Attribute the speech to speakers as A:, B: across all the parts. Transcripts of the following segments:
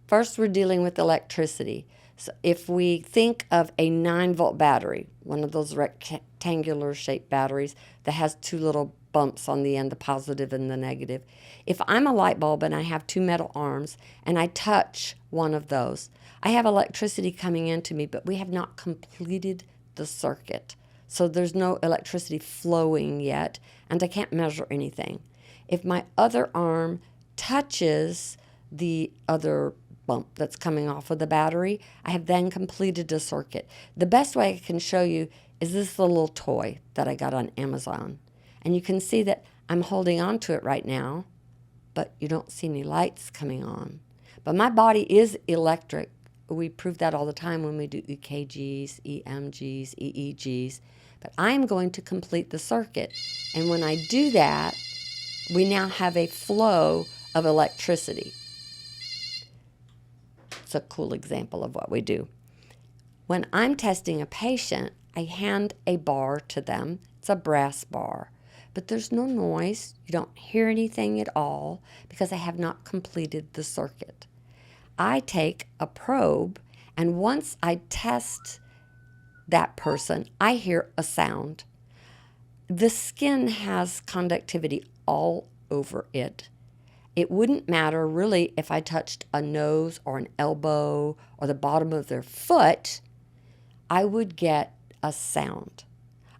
A: First, we're dealing with electricity. So if we think of a 9-volt battery, one of those rectangular shaped batteries that has two little bumps on the end, the positive and the negative. If I'm a light bulb and I have two metal arms and I touch one of those, I have electricity coming into me, but we have not completed the circuit. So there's no electricity flowing yet, and I can't measure anything. If my other arm touches the other bump that's coming off of the battery, I have then completed a circuit. The best way I can show you is this little toy that I got on Amazon. And you can see that I'm holding on to it right now, but you don't see any lights coming on. But my body is electric. We prove that all the time when we do EKGs, EMGs, EEGs. But I'm going to complete the circuit. And when I do that, we now have a flow of electricity. It's a cool example of what we do. When I'm testing a patient, I hand a bar to them. It's a brass bar. But there's no noise. You don't hear anything at all because I have not completed the circuit. I take a probe, and once I test that person, I hear a sound. The skin has conductivity all over it. It wouldn't matter really if I touched a nose or an elbow or the bottom of their foot. I would get a sound.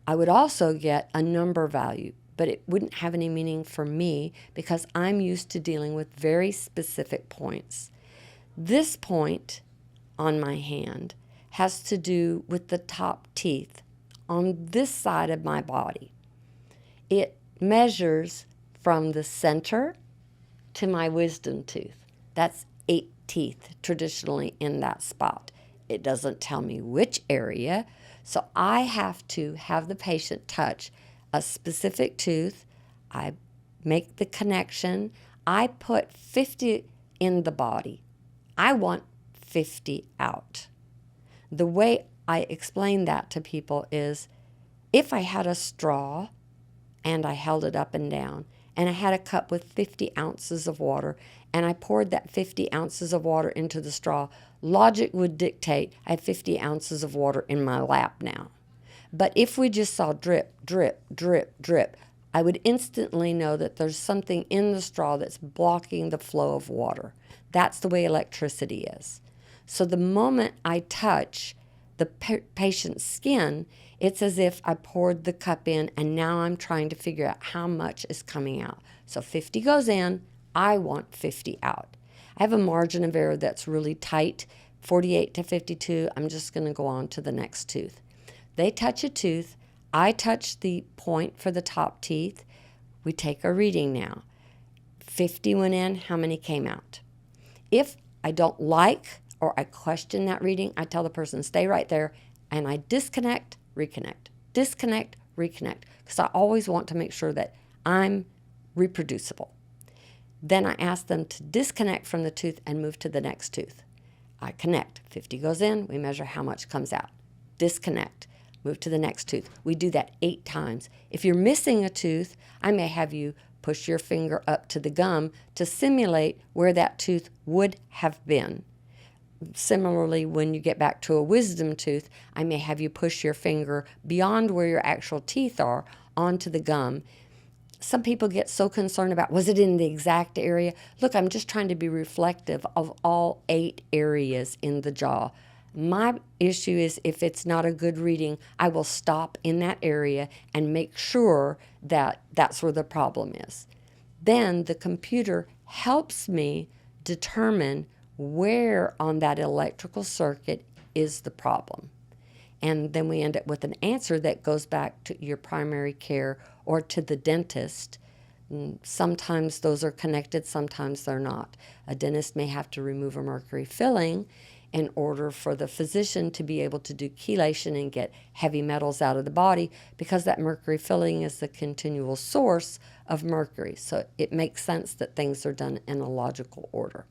A: I would also get a number value, but it wouldn't have any meaning for me because I'm used to dealing with very specific points. This point on my hand has to do with the top teeth on this side of my body. It measures from the center to my wisdom tooth. That's 8 teeth traditionally in that spot. It doesn't tell me which area, so I have to have the patient touch a specific tooth. I make the connection. I put 50 in the body. I want 50 out. The way I explain that to people is if I had a straw and I held it up and down, and I had a cup with 50 ounces of water, and I poured that 50 ounces of water into the straw, logic would dictate I have 50 ounces of water in my lap now. But if we just saw drip, drip, drip, drip, I would instantly know that there's something in the straw that's blocking the flow of water. That's the way electricity is. So the moment I touch the patient's skin, it's as if I poured the cup in and now I'm trying to figure out how much is coming out. So 50 goes in, I want 50 out. I have a margin of error that's really tight, 48 to 52. I'm just going to go on to the next tooth. They touch a tooth, I touch the point for the top teeth. We take a reading now. 50 went in, how many came out? If I don't like or I question that reading, I tell the person, stay right there, and I disconnect, reconnect, disconnect, reconnect, because I always want to make sure that I'm reproducible. Then I ask them to disconnect from the tooth and move to the next tooth. I connect. 50 goes in, we measure how much comes out. Disconnect, move to the next tooth. We do that 8 times. If you're missing a tooth, I may have you push your finger up to the gum to simulate where that tooth would have been. Similarly, when you get back to a wisdom tooth, I may have you push your finger beyond where your actual teeth are onto the gum. Some people get so concerned about, was it in the exact area? Look, I'm just trying to be reflective of all 8 areas in the jaw. My issue is if it's not a good reading, I will stop in that area and make sure that that's where the problem is. Then the computer helps me determine where on that electrical circuit is the problem. And then we end up with an answer that goes back to your primary care or to the dentist. Sometimes those are connected, sometimes they're not. A dentist may have to remove a mercury filling in order for the physician to be able to do chelation and get heavy metals out of the body, because that mercury filling is the continual source of mercury. So it makes sense that things are done in a logical order.